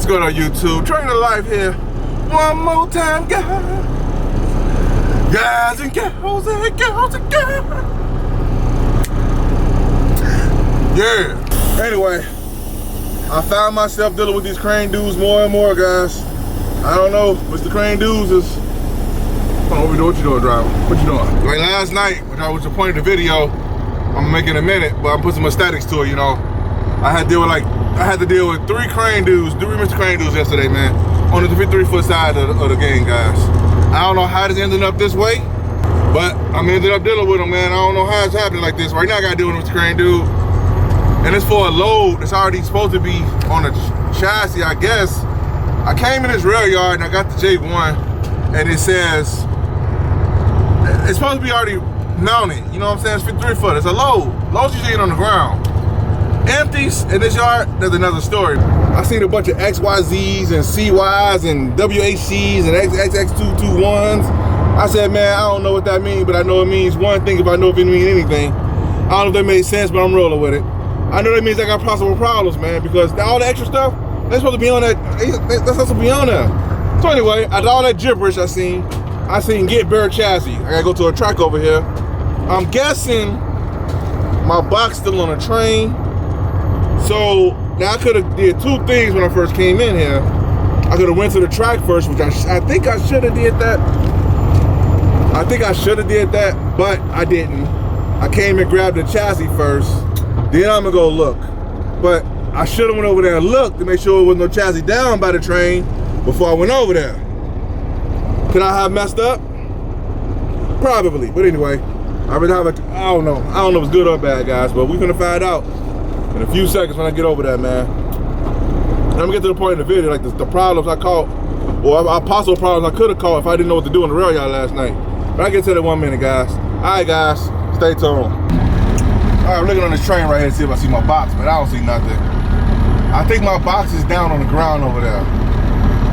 What's going on YouTube? Trainer Life here. One more time, guys. Guys and girls and girls and girls. Yeah. Anyway, I found myself dealing with these crane dudes more and more, guys. I don't know, Mr. Crane dudes is... What you doing, driver? What you doing? Like last night, when I was pointing the video, I'm making a minute, but I'm putting some aesthetics to it, you know. I had to deal with three Mr. Crane dudes yesterday, man, on the 53-foot side of the game, guys. I don't know how this ended up this way, but I'm ended up dealing with them, man. I don't know how it's happening like this. Right now, I gotta deal with Mr. Crane dude, and it's for a load that's already supposed to be on a chassis, I guess. I came in this rail yard and I got the J1, and it says it's supposed to be already mounted. You know what I'm saying? It's 53 foot. It's a load. Load's usually on the ground. Empties in this yard, there's another story. I seen a bunch of XYZs and CYs and WHCs and XX221s. I said, man, I don't know what that means, but I know it means one thing if I know if it means anything. I don't know if that made sense, but I'm rolling with it. I know that means I got possible problems, man, because all the extra stuff, they're supposed to be on that, that's supposed to be on there. So anyway, out of all that gibberish I seen get bare chassis. I gotta go to a track over here. I'm guessing my box still on the train. So now I could have did two things when I first came in here. I could have went to the track first, which I think I should have did that. But I didn't. I came and grabbed the chassis first. Then I'm gonna go look. But I should have went over there and looked to make sure there was no chassis down by the train before I went over there. Could I have messed up? Probably. But anyway, I don't know if it's good or bad, guys, but we're gonna find out in a few seconds when I get over there, man. I'm gonna get to the point in the video, like the problems I caught, or possible problems I could have caught if I didn't know what to do in the rail yard last night. But I get to that 1 minute, guys. All right, guys, stay tuned. All right, I'm looking on this train right here to see if I see my box, but I don't see nothing. I think my box is down on the ground over there.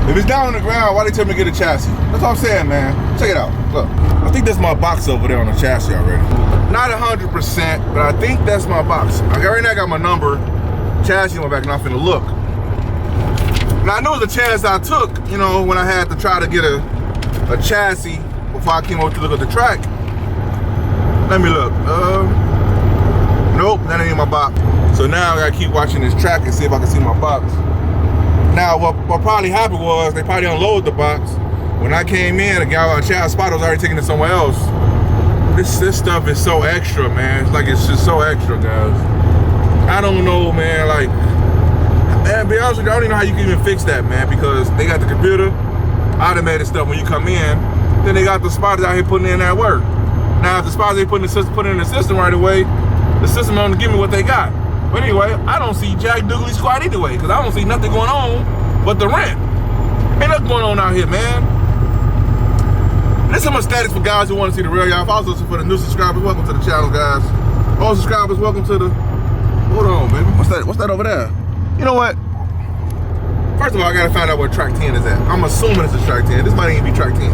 If it's down on the ground, why they tell me to get a chassis? That's all I'm saying, man. Check it out. Look, I think that's my box over there on the chassis already. Not 100%, but I think that's my box. Right now I got my number, chassis on my back, and I'm finna look. Now I know it's a chance I took, you know, when I had to try to get a chassis before I came over to look at the track. Let me look. Nope, that ain't my box. So now I gotta keep watching this track and see if I can see my box. Now, what probably happened was they probably unloaded the box. When I came in, the guy on Chad Spot was already taking it somewhere else. This stuff is so extra, man. It's just so extra, guys. I don't know, man. Like, man, to be honest with you, I don't even know how you can even fix that, man, because they got the computer, automated stuff when you come in. Then they got the spotters out here putting in that work. Now, if the spotters ain't putting in the system right away, the system don't give me what they got. But anyway, I don't see Jack Douglas squad either way, because I don't see nothing going on but the rent. Ain't nothing going on out here, man. There's some aesthetics for guys who want to see the rail yard. Also for the new subscribers, welcome to the channel, guys. Old subscribers, welcome to the... Hold on, baby. What's that over there? You know what? First of all, I gotta find out where track 10 is at. I'm assuming it's a track 10. This might even be track 10.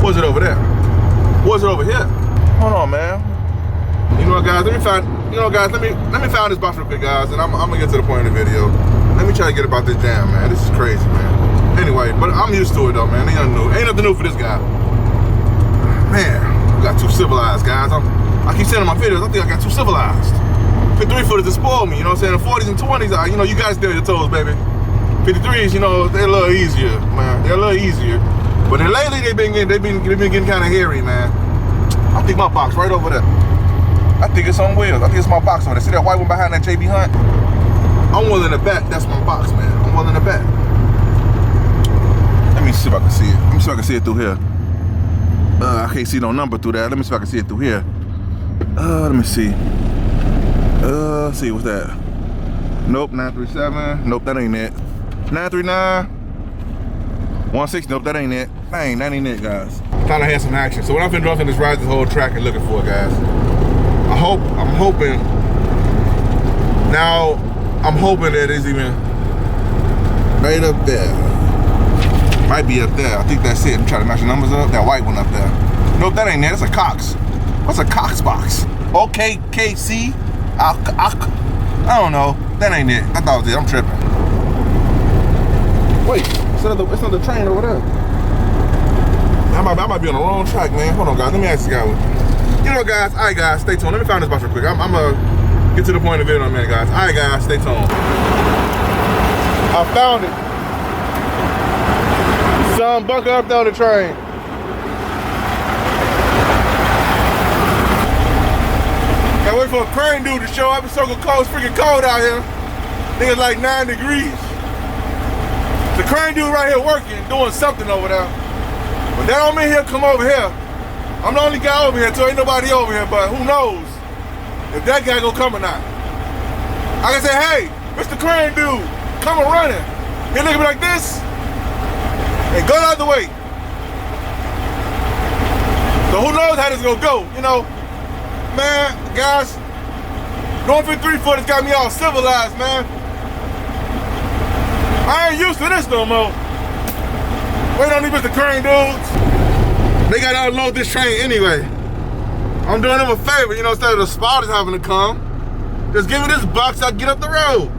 What's it over there? What's it over here? Hold on, man. You know what, guys? Let me find this box real quick, guys, and I'm gonna get to the point of the video. Let me try to get about this jam, man. This is crazy, man. Anyway, but I'm used to it though, man. Ain't nothing new for this guy. Man, I got too civilized, guys. I keep saying in my videos, I think I got too civilized. 53-footers to spoil me, you know what I'm saying? The 40s and 20s, you know, you guys stay on your toes, baby. 53s, you know, they're a little easier, man. They're a little easier. But then lately, they've been getting kind of hairy, man. I think my box right over there. I think it's on wheels. I think it's my box over there. See that white one behind that JB Hunt? I'm willing to bet that's my box, man. I'm willing to bet. Let me see if I can see it. Let me see if I can see it through here. I can't see no number through that. Let me see if I can see it through here. Let me see. Let's see, what's that? Nope, 937. Nope, that ain't it. 939. 160. Nope, that ain't it. Dang, that ain't it, guys. Thought I had some action. So what I've been doing is ride this whole track and looking for it, guys. I'm hoping. Now, I'm hoping that it's even right up there. Might be up there. I think that's it. I'm trying to match the numbers up. That white one up there. Nope, that ain't there. That's a Cox. What's a Cox box? OKKC? I don't know. That ain't it. I thought it was it. I'm tripping. Wait, it's on the train over there. I might be on the wrong track, man. Hold on, guys. Let me ask you guys. You know, guys. All right, guys. Stay tuned. Let me find this box real quick. I'm gonna get to the point of the video in a minute, guys. All right, guys. Stay tuned. I found it. Son, buckle up down the train. Gotta wait for a crane dude to show up. It's so cold. It's freaking cold out here. I think it's like 9 degrees. The crane dude right here working, doing something over there. But that don't mean he'll come over here. I'm the only guy over here, so ain't nobody over here, but who knows if that guy gonna come or not. I can say, hey, Mr. Crane dude, come and running. He look at me like this, and go the other way. So who knows how this is gonna go, you know? Man, guys, going for 3-foot has got me all civilized, man. I ain't used to this no more. Wait on these Mr. Crane dudes. They gotta unload this train anyway. I'm doing them a favor, you know, instead of the spotters having to come. Just give me this box, I'll get up the road.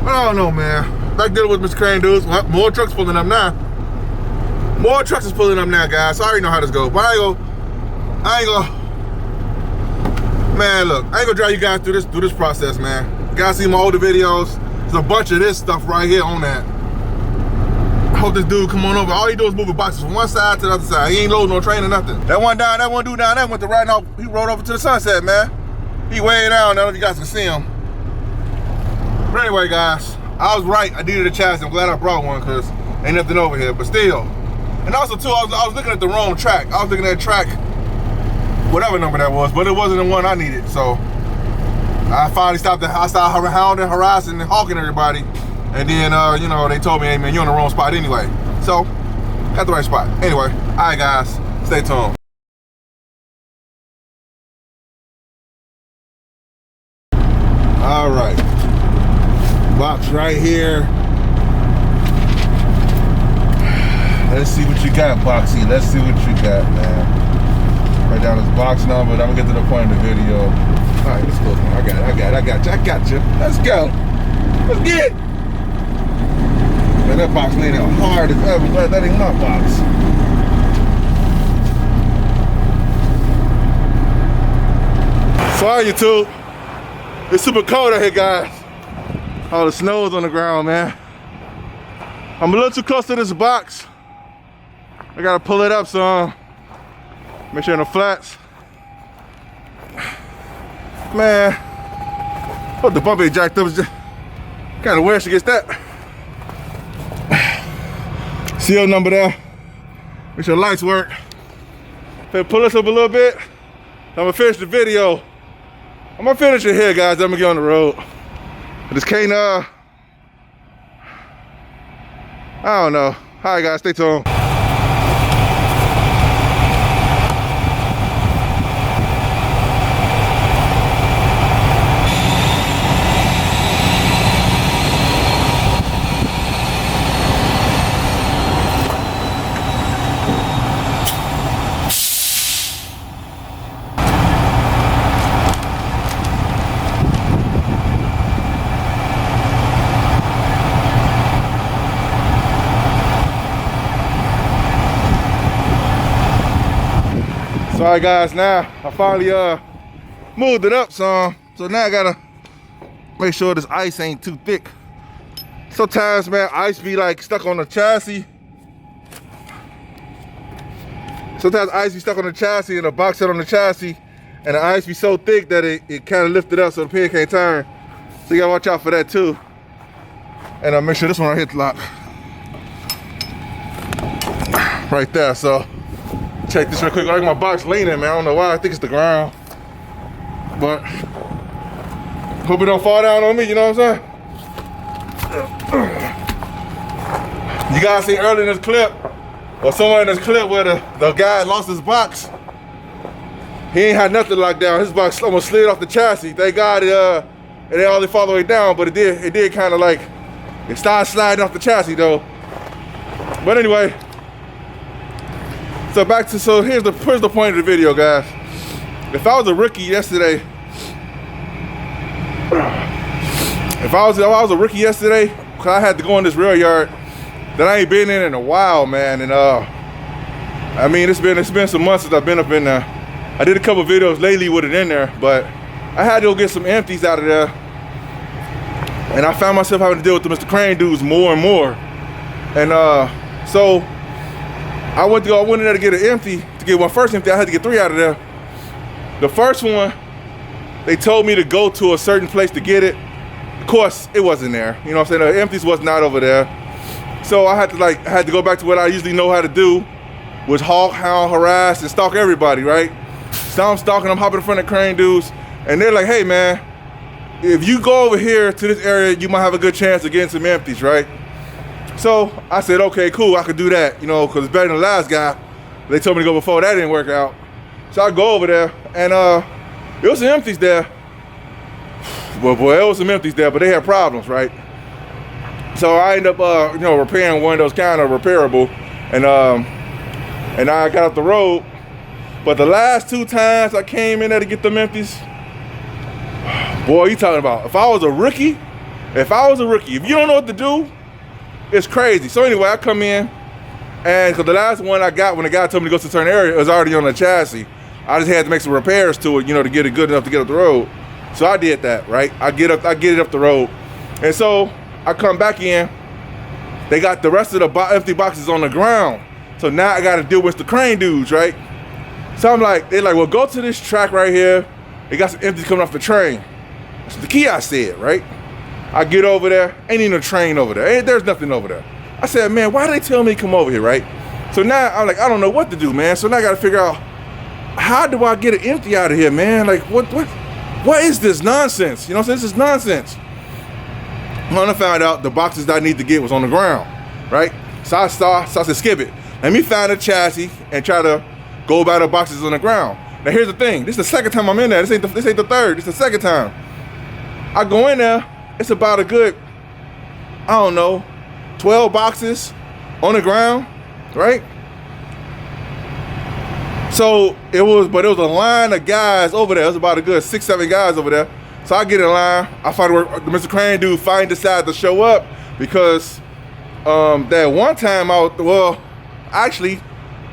But I don't know, man. Back dealing with Mr. Crane dudes. Well, more trucks pulling up now. More trucks is pulling up now, guys. So I already know how this goes. But I ain't gonna. Man, look, I ain't gonna drive you guys through this process, man. You guys see my older videos. There's a bunch of this stuff right here on that. I hope this dude come on over. All he do is moving boxes from one side to the other side. He ain't loading no train or nothing. That one dude down there went to riding off. He rode over to the Sunset, man. He way down. I don't know if you guys can see him. But anyway, guys, I was right. I needed a chassis. I'm glad I brought one because ain't nothing over here. But still, and also too, I was looking at the wrong track. I was looking at track, whatever number that was, but it wasn't the one I needed. So I finally stopped. I started hounding, harassing, and hawking everybody. And then, you know, they told me, hey, man, you're in the wrong spot anyway. So, got the right spot. Anyway, all right, guys, stay tuned. All right, box right here. Let's see what you got, Boxy. Let's see what you got, man. Write down this box number, then I'm gonna get to the point of the video. All right, let's go. I got you. Let's go. Let's get it. Man, that box laid out hard as ever, but that ain't my box. Sorry, YouTube. It's super cold out here, guys. All the snow is on the ground, man. I'm a little too close to this box. I gotta pull it up some. Make sure in the flats. Man, what the bump ain't jacked up. Kind of weird she gets that. Seal number there. Make sure the lights work. If I pull this up a little bit, I'm gonna finish the video. I'm gonna finish it here, guys. I'm gonna get on the road. I just can't, I don't know. All right, guys, stay tuned. So, all right, guys, now I finally moved it up some. So now I gotta make sure this ice ain't too thick. Sometimes, man, ice be like stuck on the chassis. Sometimes ice be stuck on the chassis and the box set on the chassis, and the ice be so thick that it kind of lifted up so the pin can't turn. So you gotta watch out for that too. And make sure this one right here lock. Right there, so. Check this real quick. I like my box leaning, man. I don't know why. I think it's the ground. But hope it don't fall down on me, you know what I'm saying? You guys seen earlier in this clip, or somewhere in this clip where the guy lost his box. He ain't had nothing locked down. His box almost slid off the chassis. Thank God it didn't all fall the way down, but it did kind of like, it started sliding off the chassis though. But anyway, so here's the point of the video, guys. If I was a rookie yesterday, cause I had to go in this rail yard that I ain't been in a while, man. And I mean, it's been some months since I've been up in there. I did a couple videos lately with it in there, but I had to go get some empties out of there. And I found myself having to deal with the Mr. Crane dudes more and more. And so I went in there to get an empty, to get one first empty. I had to get 3 out of there. The first one, they told me to go to a certain place to get it. Of course, it wasn't there. You know what I'm saying? The empties was not over there. So I had to go back to what I usually know how to do, was hawk, hound, harass, and stalk everybody, right? So I'm stalking, I'm hopping in front of Crane dudes, and they're like, hey man, if you go over here to this area, you might have a good chance of getting some empties, right? So I said, okay, cool, I could do that, you know, because it's better than the last guy. They told me to go before, that didn't work out. So I go over there, and there was some empties there. Well, boy, there was some empties there, but they had problems, right? So I ended up, you know, repairing one of those kind of repairable, and I got off the road. But the last 2 times I came in there to get them empties, boy, you talking about, if I was a rookie, if you don't know what to do, it's crazy. So anyway, I come in, and because the last one I got, when the guy told me to go to a certain area, it was already on the chassis. I just had to make some repairs to it, you know, to get it good enough to get up the road. So I did that, right? I get it up the road. And so I come back in, they got the rest of the empty boxes on the ground. So now I got to deal with the Crane dudes, right? So I'm like, they're like, well, go to this track right here. They got some empties coming off the train. That's the key I said, right? I get over there, ain't even a train over there. There's nothing over there. I said, man, why did they tell me to come over here, right? So now I'm like, I don't know what to do, man. So now I got to figure out, how do I get an empty out of here, man? Like, what is this nonsense? You know what I'm saying? This is nonsense. When I found out the boxes that I need to get was on the ground, right? So I said, skip it. Let me find a chassis and try to go by the boxes on the ground. Now here's the thing. This is the second time I'm in there. This ain't the third. This is the second time. I go in there. It's about a good, I don't know, 12 boxes on the ground, right? So it was a line of guys over there. It was about a good 6, 7 guys over there. So I get in line. I find where Mr. Crane dude finally decided to show up because that one time actually,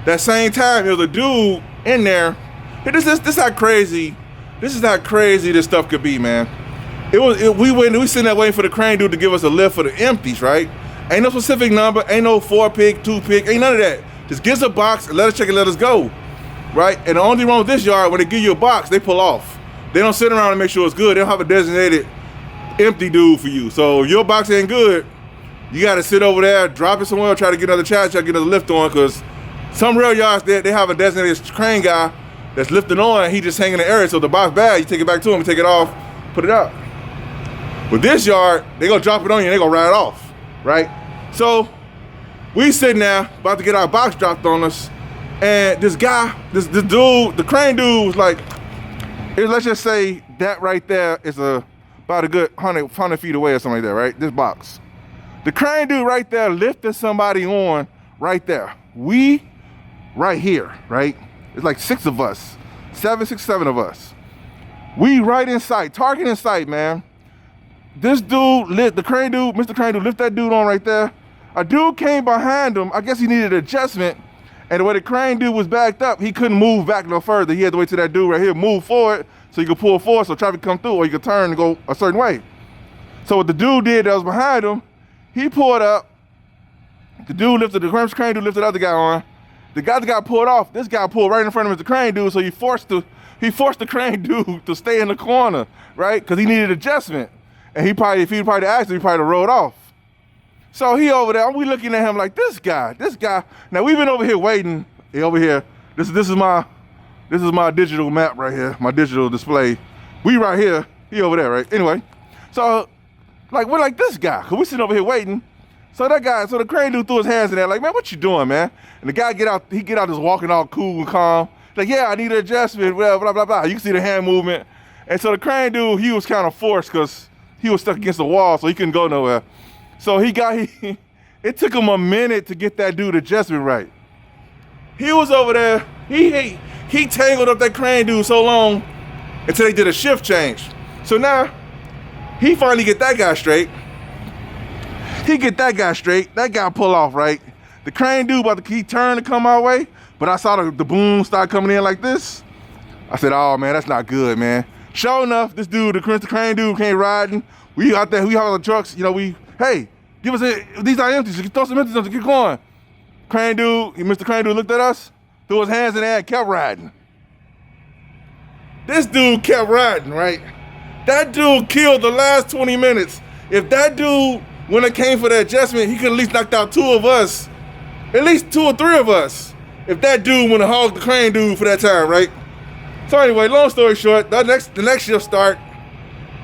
that same time, there was a dude in there. This is how crazy this stuff could be, man. We sitting there waiting for the Crane dude to give us a lift for the empties, right? Ain't no specific number, ain't no 4-pick, 2-pick, ain't none of that. Just give us a box and let us check and let us go, right? And the only thing wrong with this yard, when they give you a box, they pull off. They don't sit around and make sure it's good. They don't have a designated empty dude for you. So if your box ain't good, you got to sit over there, drop it somewhere, try to get another charge, try to get another lift on, because some rail yards, they have a designated crane guy that's lifting on, and he just hanging in the area. So the box bad, you take it back to him, take it off, put it out. With this yard, they gonna drop it on you and they gonna ride it off, right? So we sitting there about to get our box dropped on us, and this guy, this dude, the Crane dude was like, let's just say that right there is about a good 100 feet away or something like that, right? This box. The Crane dude right there lifted somebody on right there. We right here, right? It's like 6 of us, 7 of us. We right in sight, target in sight, man. This dude, Mr. Crane dude, lift that dude on right there. A dude came behind him. I guess he needed adjustment. And the way the Crane dude was backed up, he couldn't move back no further. He had to wait till that dude right here move forward so he could pull forward so traffic come through, or he could turn and go a certain way. So what the dude did that was behind him, he pulled up. The Crane dude lifted the other guy on. The guy that got pulled off, this guy pulled right in front of Mr. Crane dude, so he forced the Crane dude to stay in the corner, right? Because he needed adjustment. And if he'd probably asked him, he probably rode off. So he over there, we looking at him like, this guy. Now we've been over here waiting, over here. This is my digital map right here, my digital display. We right here, he over there, right? Anyway, so like we're like this guy, cause we sitting over here waiting. So the Crane dude threw his hands in there, like, man, what you doing, man? And the guy get out just walking all cool and calm. Like, yeah, I need an adjustment, blah, blah, blah, blah. You can see the hand movement. And so the Crane dude, he was kind of forced because he was stuck against the wall, so he couldn't go nowhere. So it took him a minute to get that dude adjustment right. He was over there, he tangled up that Crane dude so long until they did a shift change. So now, he finally get that guy straight. He get that guy straight. That guy pull off, right? The crane dude about to keep turning to come our way, but I saw the boom start coming in like this. I said, oh man, that's not good, man. Sure enough, this dude, the crane dude came riding. We out there, we have the trucks, you know, hey, give us these are empty, so throw some empties on to keep going. Crane dude, Mr. Crane dude looked at us, threw his hands in the air, kept riding. This dude kept riding, right? That dude killed the last 20 minutes. If that dude, when it came for the adjustment, he could at least knocked out 2 of us, at least 2 or 3 of us. If that dude would have hogged the crane dude for that time, right? So anyway, long story short, the next shift start,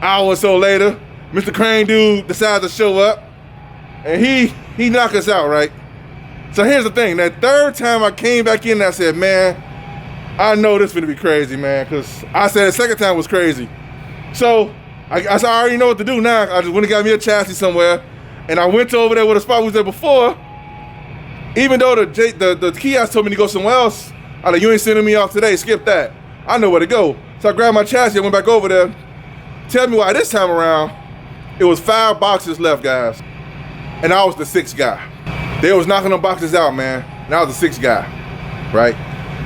hour or so later, Mr. Crane dude decides to show up, and he knocked us out, right? So here's the thing, that third time I came back in, I said, man, I know this is gonna be crazy, man, because I said the second time was crazy. So I said, I already know what to do now. I just went and got me a chassis somewhere, and I went to over there where the spot we was there before. Even though the kiosk told me to go somewhere else, I like, you ain't sending me off today, skip that. I know where to go. So I grabbed my chassis, I went back over there. Tell me why this time around, it was 5 boxes left, guys. And I was the 6th guy. They was knocking them boxes out, man. And I was the 6th guy, right?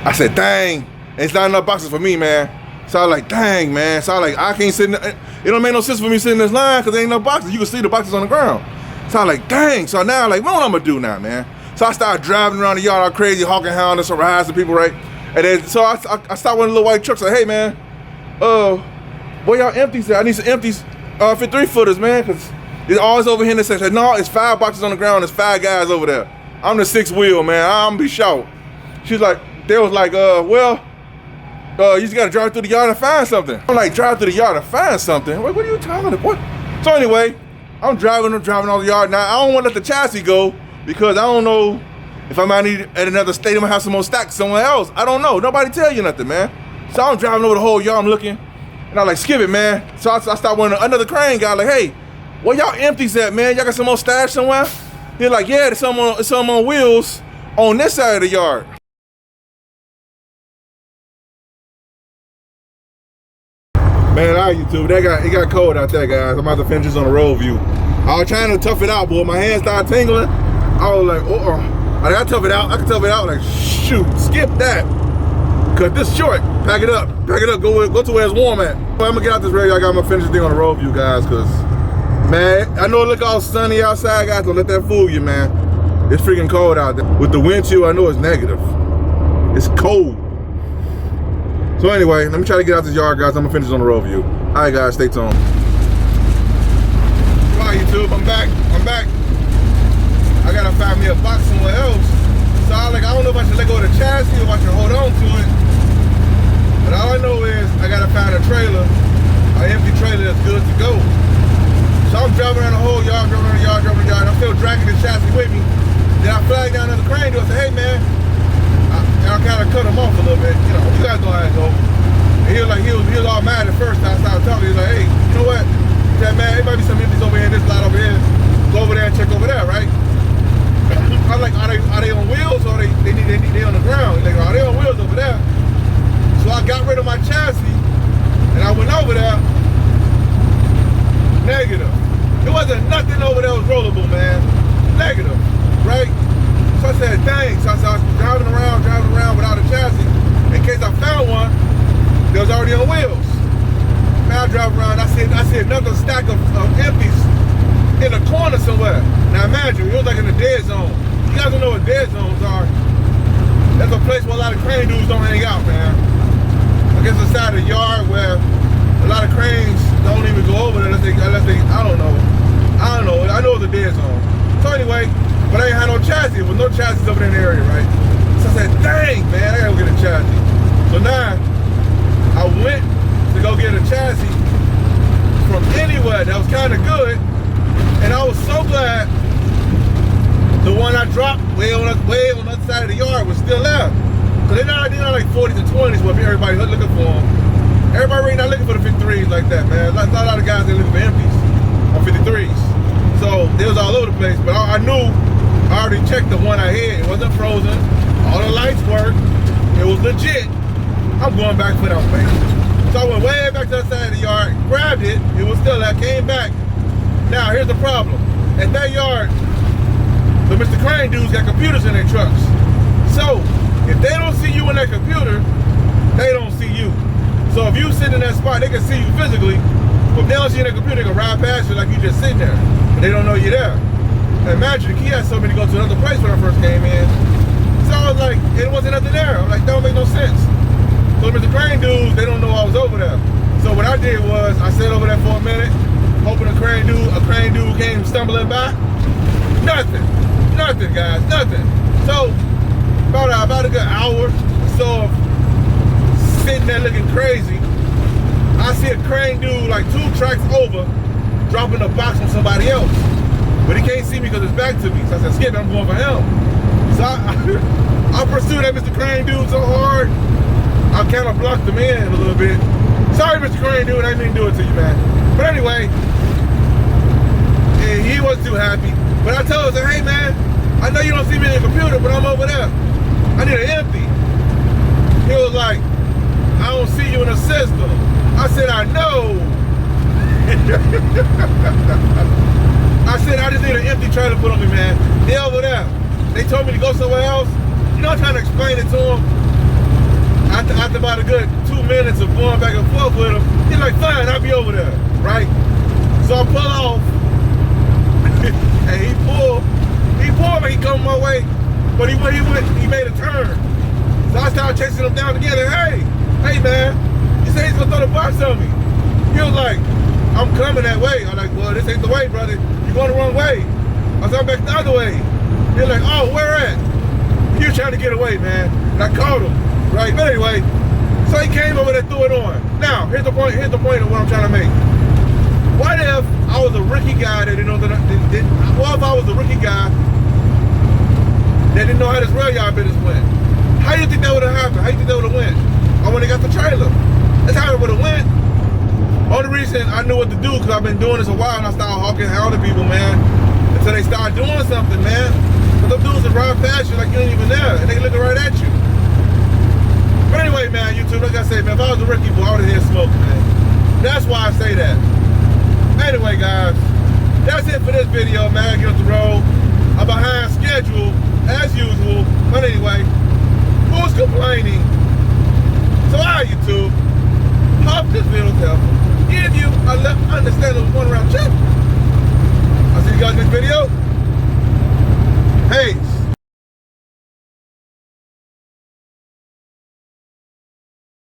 I said, dang, it's not enough boxes for me, man. So I was like, dang, man. So I was like, I can't sit it don't make no sense for me sitting in this line because there ain't no boxes. You can see the boxes on the ground. So I was like, dang. So now I'm like, what am I gonna do now, man? So I started driving around the yard all crazy, honking hound and some harassing people, right? And then, so I stopped one of the little white trucks, like, hey, man, where y'all empties at? I need some empties, 53-footers, man, because it's always over here in the section. No, it's 5 boxes on the ground, there's 5 guys over there. I'm the 6th wheel, man, I'm gonna be short. She's like, they was like, well, you just gotta drive through the yard and find something. I'm like, drive through the yard and find something? What are you talking about? What? So anyway, I'm driving all the yard. Now, I don't wanna let the chassis go because I don't know if I might need at another state, I'm gonna have some more stacks somewhere else. I don't know. Nobody tell you nothing, man. So I'm driving over the whole yard, I'm looking, and I'm like, skip it, man. So I stopped one another crane guy, like, hey, where y'all empties at, man? Y'all got some more stash somewhere? He's like, yeah, there's some on wheels on this side of the yard. Man, all right, YouTube, it got cold out there, guys. I'm about to finish this on the road view. I was trying to tough it out, boy. My hands started tingling. I was like, I gotta tough it out. I can tough it out. Like, shoot, skip that. Cause this short. Pack it up. Go to where it's warm at. I'm gonna get out this radio. I got my finish thing on the road view, guys. Cause, man, I know it look all sunny outside, guys. Don't let that fool you, man. It's freaking cold out there. With the wind chill, I know it's negative. It's cold. So anyway, let me try to get out this yard, guys. I'm gonna finish on the road view. All right, guys, stay tuned. All right, YouTube, I'm back. I gotta find me a box somewhere else. So I don't know if I should let go of the chassis or if I should hold on to it. But all I know is I gotta find a trailer, an empty trailer that's good to go. So I'm driving around the whole yard, driving around the yard. I'm still dragging the chassis with me. Then I flag down another crane dude. I say, hey man, I kind of cut him off a little bit. You know, you guys know how it goes. And he was all mad at first. I started talking. He was like, hey, you know what? He said, man, there might be some empties over here, this lot over here. Go over there and check over there, right? I'm like, are they on wheels or they on the ground? He's like, are they on wheels over there? So I got rid of my chassis and I went over there. Negative. There wasn't nothing over there was rollable, man. Negative, right? So I said, dang. So I was driving around without a chassis. In case I found one, they was already on wheels. Now I drive around, I see another stack of empties in a corner somewhere. Now imagine, it was like in the dead zone. You guys don't know what dead zones are. That's a place where a lot of crane dudes don't hang out, man. I guess the side of the yard where a lot of cranes don't even go over there unless they I don't know. I know it's a dead zone. So anyway, but I ain't had no chassis. There was no chassis over there in the area, right? So I said, dang, man, I gotta go get a chassis. So now, I went to go get a chassis from anywhere that was kind of good. And I was so glad the one I dropped way on the other side of the yard was still there. So they're not like 40s and 20s where everybody looking for them. Everybody really not looking for the 53s like that, man. Not a lot of guys that looking for empties on 53s. So they was all over the place, but I knew, I already checked the one I had. It wasn't frozen. All the lights worked. It was legit. I'm going back for that man. So I went way back to the side of the yard, grabbed it. It was still there, came back. Now here's the problem. at that yard, the Mr. Crane dudes got computers in their trucks. So if they don't see you in that computer, they don't see you. So if you sit in that spot, they can see you physically, but if they don't see you in that computer, they can ride past you like you just sitting there, and they don't know you're there. And imagine, he had so many to go to another place when I first came in. So I was like, it wasn't nothing there. I'm like, that don't make no sense. So Mr. Crane dudes, they don't know I was over there. So what I did was, I sat over there for a minute, hoping a crane dude came stumbling by. Nothing, guys, nothing. So about a good hour or so of sitting there looking crazy, I see a crane dude like 2 tracks over, dropping a box from somebody else. But he can't see me because it's back to me. So I said, skip it, I'm going for him. So I pursued that Mr. Crane dude so hard, I kind of blocked him in a little bit. Sorry, Mr. Crane dude, I didn't mean to do it to you, man. But anyway, he wasn't too happy. But I told him, hey man, I know you don't see me in the computer, but I'm over there. I need an empty. He was like, I don't see you in the system. I said, I know. I said, I just need an empty trailer put on me, man. They're over there. They told me to go somewhere else. You know, I'm trying to explain it to him. After about a good 2 minutes of going back and forth with him, he's like, fine, I'll be over there, right? So I pull off, and he pulled, and he come my way, but he made a turn. So I started chasing him down together. Hey man, he said he's gonna throw the box on me. He was like, I'm coming that way. I'm like, well, this ain't the way, brother. You're going the wrong way. I said, I'm back the other way. He's like, oh, where at? He was trying to get away, man. And I caught him, right? But anyway, so he came over there and threw it on. Now, here's the point of what I'm trying to make. What if I was a rookie guy that didn't know that, what if I was a rookie guy that didn't know how this rail yard business went? How do you think that would have happened? How do you think that would have went? I wouldn't have got the trailer. That's how it would have went. Only reason I knew what to do because I've been doing this a while and I started hawking hell to people, man. Until they start doing something, man. Because them dudes will ride past you like you ain't even there and they looking right at you. But anyway, man, YouTube, like I say, man, if I was a rookie boy, I would have hit smoke, man. That's why I say that. Anyway, guys, that's it for this video, man. Get off the road. I'm behind schedule, as usual. But anyway, who's complaining? So, all right, YouTube. Hope this video was helpful. Give you a understandable one-round check. I'll see you guys next video.